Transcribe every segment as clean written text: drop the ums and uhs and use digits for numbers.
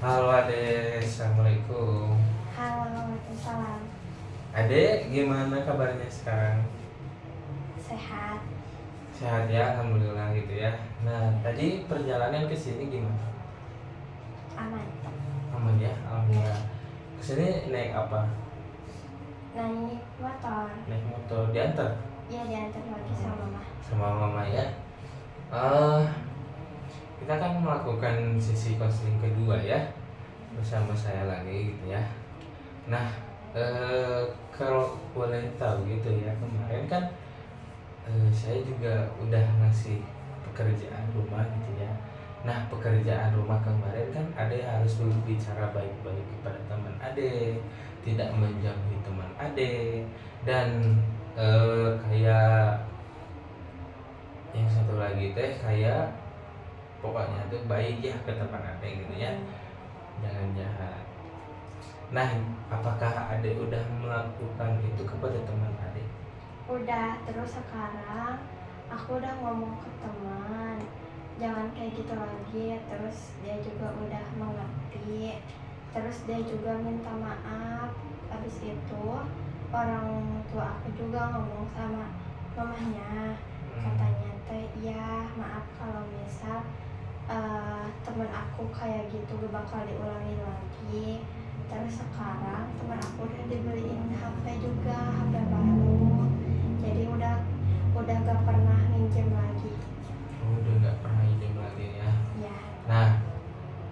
Halo Ade, Assalamualaikum. Halo, Waalaikumsalam. Ade, gimana kabarnya sekarang? Sehat, Sehat ya, Alhamdulillah gitu ya. Nah, tadi perjalanan ke sini gimana? aman. Aman ya, Ya, Alhamdulillah. Kesini naik apa? naik motor. Naik motor, diantar Ya, diantar lagi sama mama. sama mama ya. Eh, kita kan melakukan sesi konseling kedua ya, bersama saya lagi gitu ya. Nah, kalau boleh tahu gitu ya, kemarin kan saya juga udah ngasih pekerjaan rumah gitu ya. Nah, pekerjaan rumah kemarin kan Ade harus berbicara baik-baik kepada teman Ade, tidak menjauhi teman Ade, dan kayak yang satu lagi teh kayak pokoknya tuh baik ya ke teman Ade gitu ya, jangan jahat. Nah, apakah Ade udah melakukan itu kepada teman Ade? Udah, terus sekarang aku udah ngomong ke teman, jangan kayak gitu lagi. Terus dia juga udah mengerti. Terus dia juga minta maaf. Habis itu orang tua aku juga ngomong sama mamahnya, katanya teh ya maaf kalau misal temen aku kayak gitu gak bakal diulangin lagi. Terus sekarang temen aku udah dibeliin HP juga, HP baru, jadi udah gak pernah minjem lagi. Oh, udah nggak pernah idem lagi ya. Ya, Nah,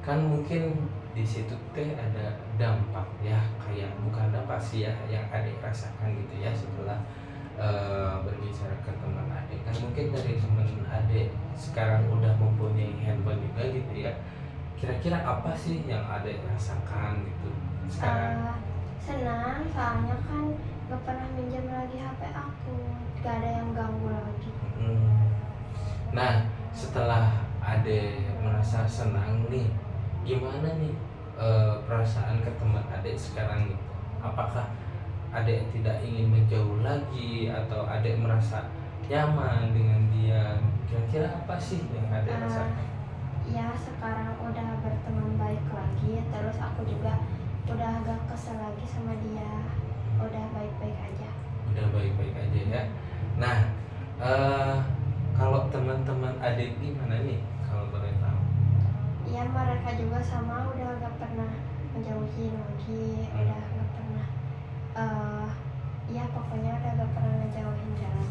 kan mungkin di situ teh ada dampak ya, kayak bukan dampak sih ya yang adik rasakan gitu ya setelah berbicara ke teman adik. Kan mungkin dari teman adik sekarang udah mempunyai handphone juga gitu ya. Kira-kira apa sih yang adik rasakan gitu sekarang? senang soalnya kan gak pernah minjem lagi HP aku, gak ada yang ganggu lagi. Hmm. Nah, setelah Ade merasa senang nih, gimana nih perasaan ke teman Ade sekarang gitu? Apakah Ade tidak ingin menjauh lagi atau Ade merasa nyaman dengan dia? Kira-kira apa sih yang Ade Eh, rasakan? ya sekarang udah berteman baik lagi. Terus aku juga udah gak kesel lagi sama dia, udah baik-baik aja. Udah baik-baik aja ya. Nah, eh kalau teman-teman Ade gimana nih? Kalau boleh tahu? Ya mereka juga sama, udah gak pernah menjauhin lagi, udah gak pernah ya pokoknya udah gak pernah ngejauhin jalan.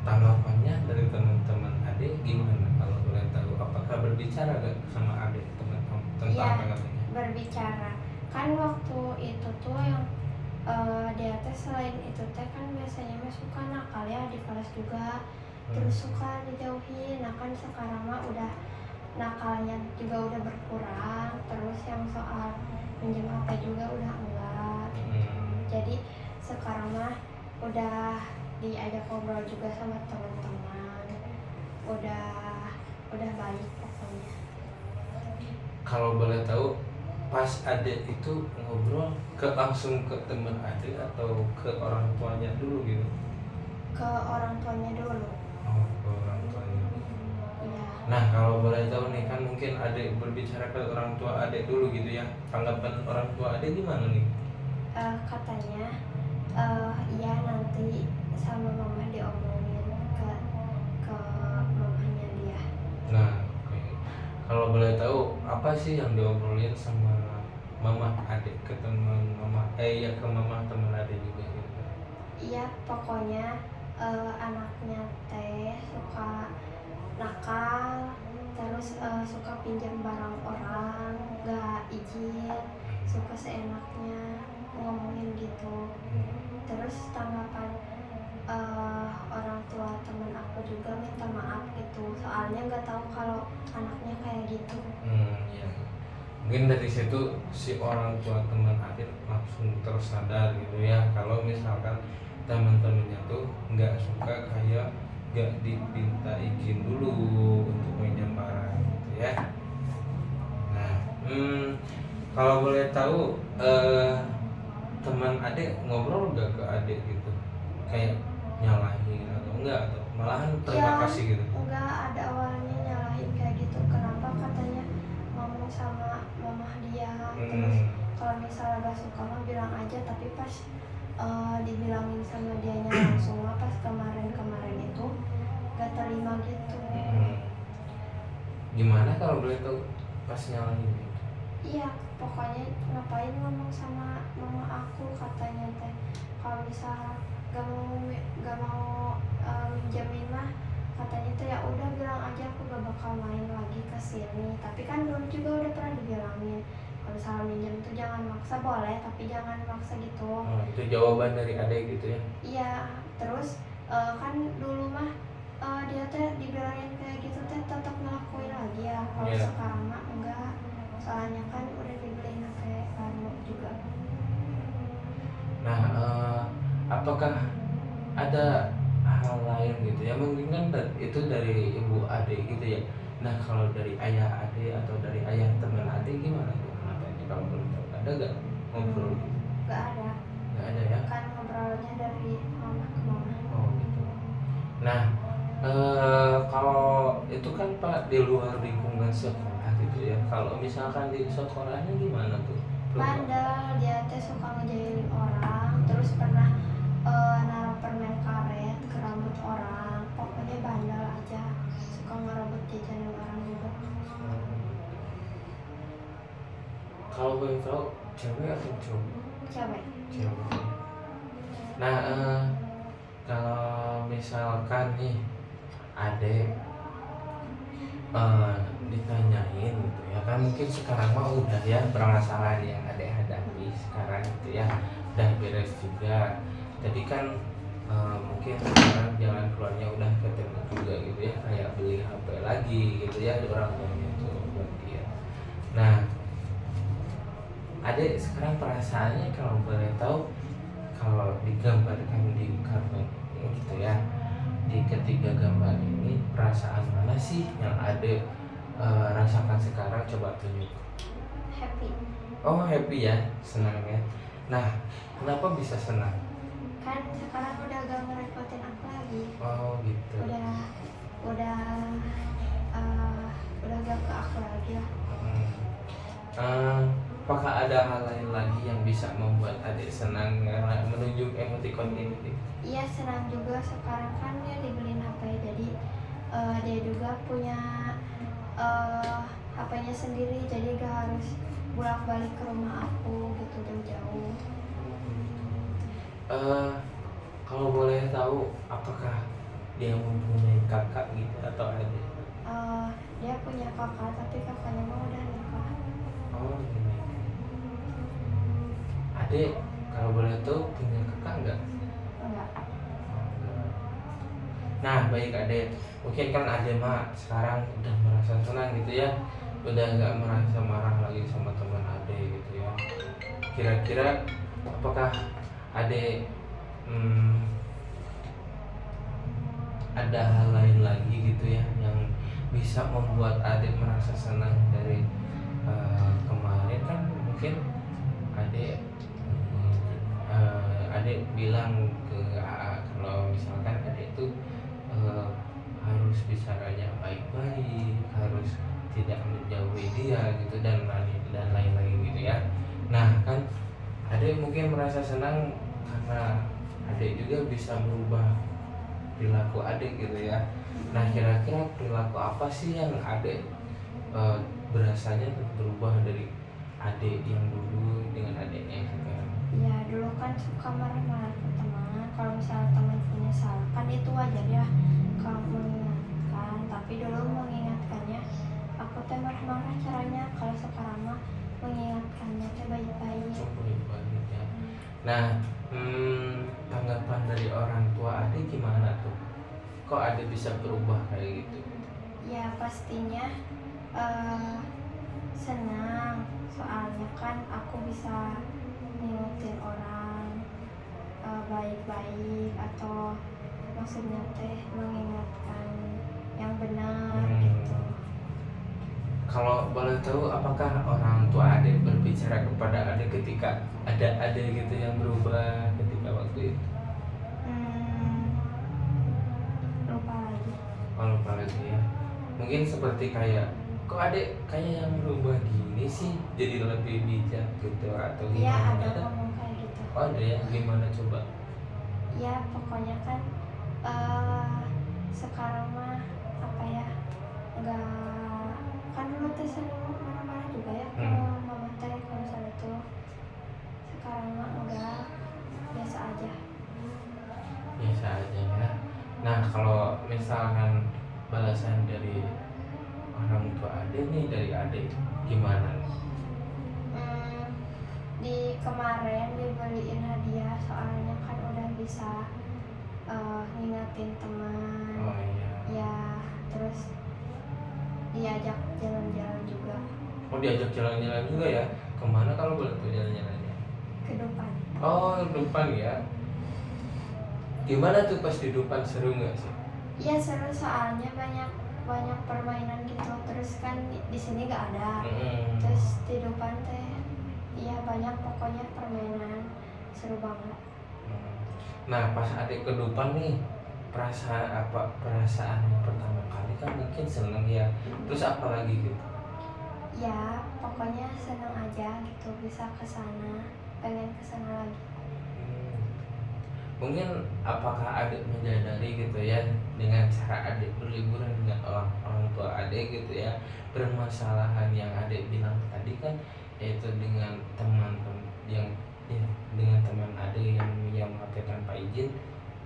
Tanggapannya dari teman-teman Ade gimana kalau boleh tahu? Apakah berbicara gak sama Ade teman-teman tentang Iya, tanggapannya? berbicara. Kan waktu itu tuh yang dia teh selain itu teh kan biasanya mah suka nakal ya di kelas juga, terus suka dijauhin. Nah kan sekarang mah udah nakalnya juga udah berkurang, terus yang soal pinjam HP juga udah enggak. Jadi sekarang mah udah diajak ngobrol juga sama teman-teman, udah baik pokoknya. Kalau boleh tahu, pas Ade itu ngobrol langsung ke teman Ade atau ke orang tuanya dulu gitu? Ke orang tuanya dulu. Oh, ke orang tuanya. Iya. Nah, kalau boleh tahu nih kan mungkin Ade berbicara ke orang tua Ade dulu gitu ya. Tanggapan orang tua Ade gimana nih? Katanya iya nanti sama mama diomongin ke mamanya dia. Nah, oke. Kalau boleh tahu apa sih yang diobrolin sama mama Ade ke teman mama ya ke mama teman Ade juga gitu. Iya pokoknya anaknya teh suka nakal, terus suka pinjam barang orang gak izin, suka seenaknya ngomongin gitu. Terus tanggapan orang tua temen aku juga minta maaf gitu, soalnya nggak tahu kalau anaknya kayak gitu. Ya. Mungkin dari situ si orang tua teman Adit langsung tersadar gitu ya kalau misalkan teman-temannya tuh nggak suka kayak nggak diminta izin dulu untuk pinjam barang gitu ya. Nah, kalau boleh tahu teman adik ngobrol gak ke adik gitu kayak nyalahin atau enggak atau malahan terima Ya kasih gitu? nggak ada awalnya nyalahin kayak gitu, kenapa katanya ngomong sama mama aja. Terus Hmm. kalau misalnya gak suka mah bilang aja, tapi pas dibilangin sama dianya langsung mah pas kemarin itu gak terima gitu. Hmm. Gimana kalau boleh tahu pas nyalahin gitu? Iya, pokoknya ngapain ngomong sama mama aku, katanya teh kalau misal gak mau minjemin mah, katanya teh ya udah bilang aja aku gak bakal main lagi ke sini. Tapi kan dulu juga udah pernah dibilangin kalau misalnya minjem tuh jangan maksa, boleh tapi jangan maksa gitu. Oh, itu jawaban dari adek gitu ya? Iya, terus kan dulu mah dia teh dibilangin kayak gitu teh tetap ngelakuin lagi ya. Kalau Iya. sekarang mah enggak, soalnya kan udah dibeliin HP baru juga. Nah, apakah ada hal lain gitu ya? Mungkin kan itu dari ibu adik gitu ya. Nah, kalau dari ayah adik atau dari ayah teman adik gimana tuh? Kenapa ini kalau boleh tahu? Ada gak ngobrol gitu? Enggak ada, Gak ada ya? kan ngobrolnya dari mama ke mama. Oh gitu. Nah, kalau itu kan Pak di luar lingkungan sekolah gitu ya. Kalau misalkan di sekolahnya gimana tuh? Bandel, dia teh suka ngejailin orang, terus pernah naruh permen karet ke rambut orang. Pokoknya bandel aja, suka ngerebut jajanan orang juga. Kalau boleh tahu cewek atau cowok? Cewek. Cewek. Nah, kalau misalkan nih adek ditanyain gitu ya kan, mungkin sekarang mah udah ya permasalahan yang adek hadapi sekarang gitu ya udah beres juga. Jadi kan mungkin sekarang jalan keluarnya udah ketemu juga gitu ya, kayak beli HP lagi gitu ya orang tuanya tuh buat dia. Nah, adek sekarang perasaannya kalau boleh tahu, kalau digambarkan di kartun gitu ya, di ketiga gambar ini perasaan mana sih yang ada rasakan sekarang, coba tunjuk. Happy. Oh, happy ya, senang ya. Nah, kenapa bisa senang? Kan sekarang udah gak ngerepotin aku lagi. Oh gitu. Udah gak ke aku lagi lah. Apakah ada hal lain lagi yang bisa membuat adik senang karena menunjuk emoticon ini? Iya, senang juga sekarang kan dia dibeliin HP, jadi dia juga punya HP-nya sendiri, jadi gak harus bolak-balik ke rumah aku gitu jauh-jauh. Kalau boleh tahu, apakah dia mempunyai kakak gitu atau adik? Dia punya kakak, tapi kakaknya mah udah nikah. Oh gini. Adik, kalau boleh tahu punya kakak enggak? Enggak. Nah, baik adek. Mungkin kan adek mah sekarang udah merasa senang gitu ya, udah nggak merasa marah lagi sama teman adek gitu ya. Kira-kira apakah adek ada hal lain lagi gitu ya yang bisa membuat adek merasa senang dari kemarin kan mungkin adek adek bilang ke AA kalau misalkan adek itu harus bicaranya baik-baik, harus tidak menjauhi dia gitu dan lain-lain gitu ya. Nah kan adek mungkin merasa senang karena adek juga bisa merubah perilaku adek gitu ya. Nah kira-kira perilaku apa sih yang adek berasanya berubah dari adek yang dulu dengan adek yang sekarang? Ya dulu kan suka marah-marah ke teman, kalau misalnya teman punya salah kan itu wajar ya kalau mengingatkan, tapi dulu mengingatkannya aku teh marah-marah caranya. Kalau sekarang mah mengingatkannya teh baik-baik. Baik-baik ya. Nah, tanggapan dari orang tua adek gimana tuh? Kok adek bisa berubah kayak gitu? Ya pastinya senang, soalnya kan aku bisa ngingetin orang baik-baik, atau maksudnya teh mengingatkan yang benar gitu. Kalau boleh tahu, apakah orang tua adek berbicara kepada adek ketika ada adek gitu yang berubah ketika waktu itu? Lupa lagi. Oh, lupa lagi ya. Mungkin seperti kayak kok adek kayak yang berubah gini sih, jadi lebih bijak gitu atau Iya gimana ada ada? ngomong kayak gitu. Oh ada ya, gimana coba? Ya pokoknya kan eh sekarang mah apa ya, nggak, kan dulu tuh sering marah-marah juga ya ke Hmm, mama teh kalau misalnya tuh, sekarang mah enggak, biasa aja. biasa aja ya. Nah kalau misalkan balasan dari orang tua adek nih, dari adek gimana nih? Hmm, di kemarin dibeliin hadiah soalnya kan udah bisa ngingetin teman Oh iya. ya, terus diajak jalan-jalan juga Oh diajak jalan-jalan juga ya? Kemana kalau boleh tuh jalan-jalannya? ke depan. Oh depan ya. Gimana tuh pas di depan, seru nggak sih? Iya seru soalnya banyak banyak permainan gitu, terus kan di sini nggak ada, Hmm. terus di depan teh iya banyak pokoknya permainan, seru banget. Nah pas adik ke depan nih, perasaan yang pertama kali kan mungkin seneng ya. Terus apa lagi gitu? Ya pokoknya seneng aja gitu bisa ke sana, pengen ke sana lagi. Hmm. Mungkin apakah adik menyadari gitu ya, dengan cara adik berliburan dengan orang tua adik gitu ya, permasalahan yang adik bilang tadi kan, yaitu dengan teman-teman yang ya, dengan teman adik yang pakai tanpa izin,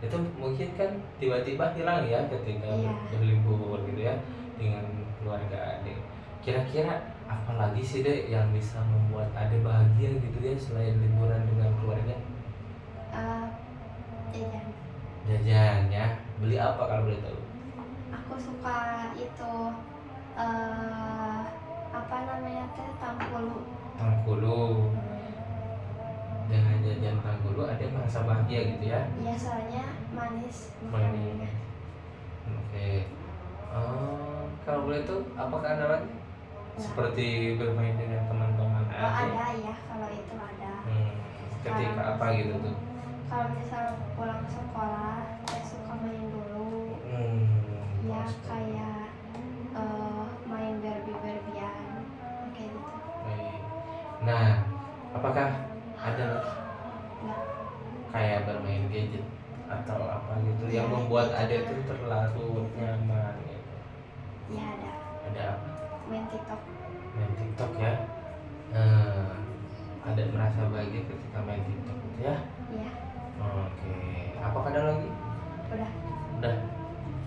itu mungkin kan tiba-tiba hilang ya ketika Iya. berlibur gitu ya dengan keluarga adik. Kira-kira apalagi sih dek yang bisa membuat adik bahagia gitu ya selain liburan dengan keluarga? Eh, jajan. Jajan ya. Beli apa kalau boleh tahu? Aku suka itu eh apa namanya teh, tangkulu. Tangkulu. Dengan jajan tangkulu ada merasa bahagia gitu ya. Iya soalnya manis Manis. makanannya. Oke. Kalau boleh tahu apakah ada lagi? Nah, Seperti bermain dengan teman-teman oh adik. ada ya, kalau itu ada. Ketika apa gitu tuh? Kalau misal pulang sekolah saya suka main dulu ya, Pas- kayak main Barbie-Barbian kayak gitu. Baik. Nah, apakah ada lagi Enggak. kayak bermain gadget atau apa gitu Ya, yang membuat itu adik mah. tuh terlalu nyaman gitu? Ya ada Ada apa? main TikTok. Main TikTok ya. Ada merasa bahagia ketika main TikTok gitu ya. Iya Oke. Apakah ada lagi? udah. Udah.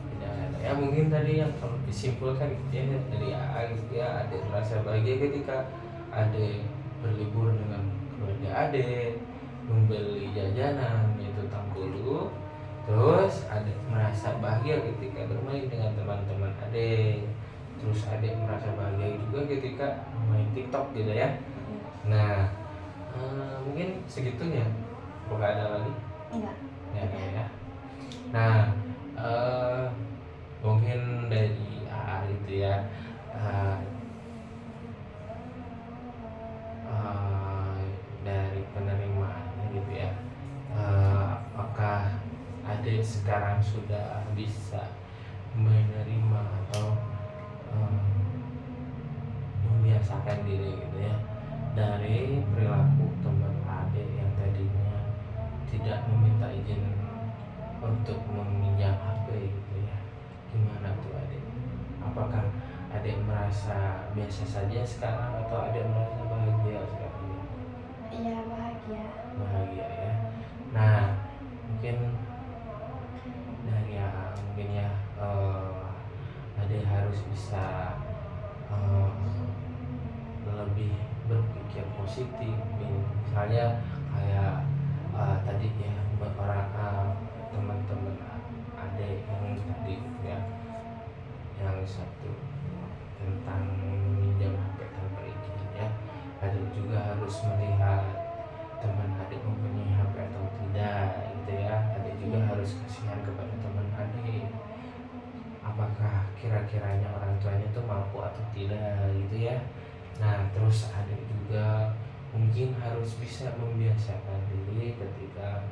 Tidak ada. Ya mungkin tadi yang kalau disimpulkan gitu ya dari AA gitu ya, adik merasa bahagia ketika adik berlibur dengan keluarga adik, membeli jajanan yaitu tangkulu. Terus adik merasa bahagia ketika bermain dengan teman-teman adik. Terus adik merasa bahagia juga ketika main TikTok gitu ya. Nah, mungkin segitunya. Apakah ada lagi? Enggak. Ya, ya. Nah, mungkin dari AA itu ya, eh, dari penerimaannya gitu ya, apakah adik sekarang sudah bisa menerima atau eh, membiasakan diri gitu ya dari perilaku teman adik yang tadinya tidak meminta izin untuk meminjam HP gitu ya? Gimana tuh adik? Apakah adik merasa biasa saja sekarang atau adik merasa bahagia sekarang? Iya bahagia. Bahagia ya. Nah, mungkin dari ya mungkin ya, adik harus bisa eh, lebih berpikir positif. Misalnya kayak tadi ya orang teman-teman adik yang tadi ya, yang satu tentang meminjam HP tanpa izin ya, adik juga harus melihat teman adik mempunyai HP atau tidak gitu ya. Adik juga harus kasihan kepada teman adik, apakah kira-kiranya orang tuanya itu mampu atau tidak gitu ya. Nah terus adik juga mungkin harus bisa membiasakan diri ketika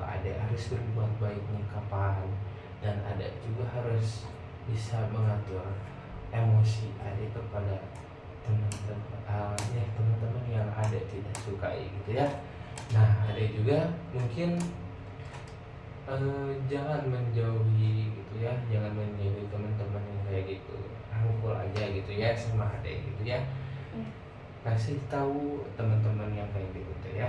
adik harus berbuat baik nih kapan, dan adik juga harus bisa mengatur emosi adik kepada teman-teman ya teman-teman yang adik tidak sukai gitu ya. Nah adik juga mungkin jangan menjauhi gitu ya, jangan menjauhi teman-teman yang kayak gitu, rangkul aja gitu ya sama adik gitu ya. Kasih tahu teman-teman yang kayak gitu tuh ya,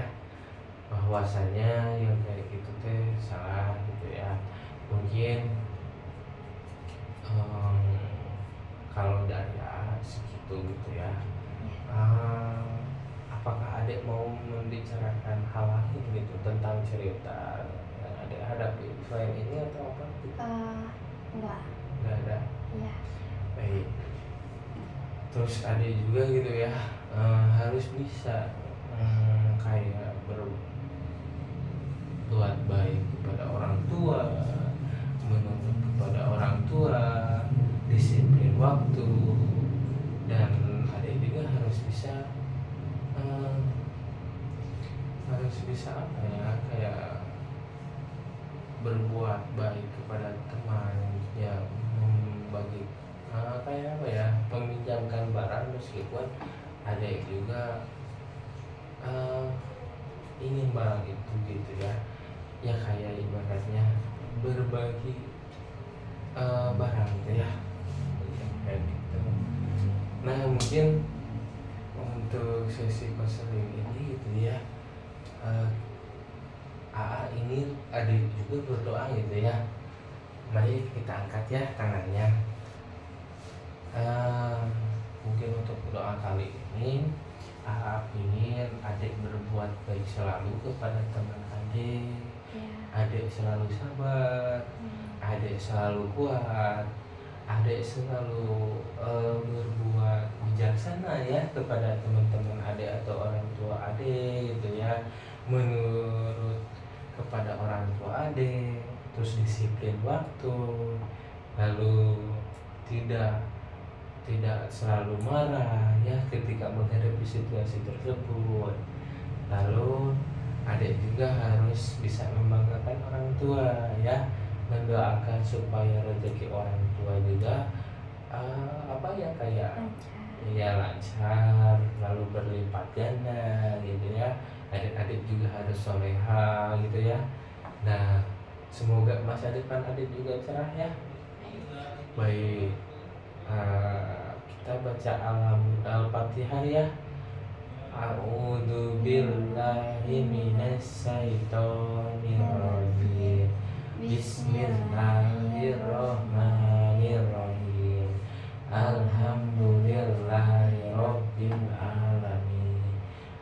bahwasanya yang kayak gitu teh salah gitu ya. Mungkin kalau dari segitu gitu ya. Apakah adik mau membicarakan hal lain gitu tentang cerita yang adik hadapi selain ini atau apa? Enggak. Nggak ada. Iya. Baik. Terus adik juga gitu ya, harus bisa kayak berbuat baik kepada orang tua, menuntut kepada orang tua, disiplin waktu, dan adik juga harus bisa apa ya, kayak berbuat baik kepada teman yang membagi kayak apa ya, meminjamkan barang meskipun adik juga ingin barang itu gitu ya. Ya kayak ibaratnya berbagi barang gitu ya, kayak gitu. Nah mungkin untuk sesi konseling ini gitu ya, AA ini adik juga berdoa gitu ya. Mari kita angkat ya tangannya. Mungkin untuk doa kali ini AA ingin adik berbuat baik selalu kepada teman adik. Adik selalu sabar, adik selalu kuat, adik selalu berbuat bijaksana ya kepada teman-teman adik atau orang tua adik gitu ya, menurut kepada orang tua adik, terus disiplin waktu, lalu tidak selalu marah ya ketika menghadapi situasi tersebut. Lalu adik juga harus bisa membanggakan orang tua ya, mendoakan supaya rezeki orang tua juga apa ya kayak ya lancar, lalu berlipat ganda gitu ya. Adik-adik juga harus soleha gitu ya. Nah semoga masa depan adik juga cerah ya. Baik, kita baca Al-Fatihah ya. A'udzu billahi minasy syaithanir rajim. Bismillahirrahmanirrahim. Alhamdulillahi rabbil alamin.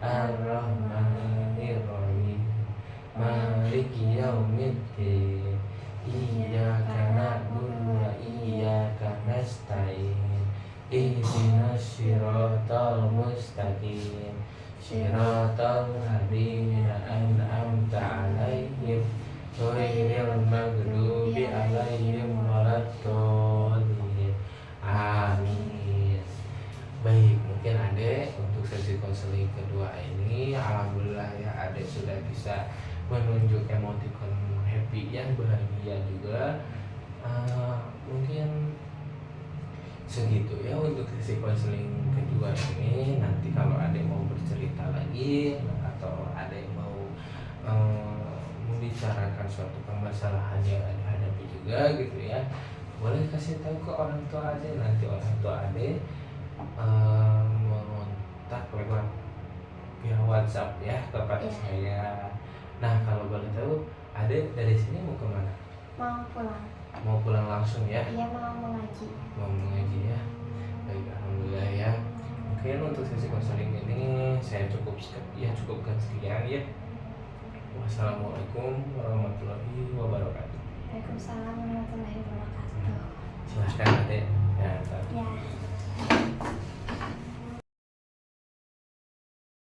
Ar-Rahmanir-Rahim. Maliki yaumiddin. Iyyaka na'budu wa iyyaka nasta'in. Ihdinas siratal mustaqim. Siratal ladzina an'amta 'alaihim ghairil maghdubi 'alaihim waladdallin. Amin. Baik, mungkin adik untuk sesi konseling kedua ini alhamdulillah ya adik sudah bisa menunjuk emoticon happy ya, bahagia juga. Mungkin segitu ya untuk sesi konseling kedua ini. Nanti kalau adik mau bercerita lagi atau adik mau membicarakan suatu permasalahan yang adik hadapi juga gitu ya, boleh kasih tahu ke orang tua adik. Nanti orang tua adik mengontak lewat via WhatsApp ya kepada saya. Nah kalau boleh tahu adik dari sini mau kemana? Mau pulang. Mau pulang langsung ya? Iya, mau mengaji. Mau mengaji ya. Baik, alhamdulillah ya. Mungkin untuk sesi konseling ini saya cukupkan sekian ya. Wassalamualaikum warahmatullahi wabarakatuh. Waalaikumsalam warahmatullahi wabarakatuh. Silahkan adik. Ya. Ya.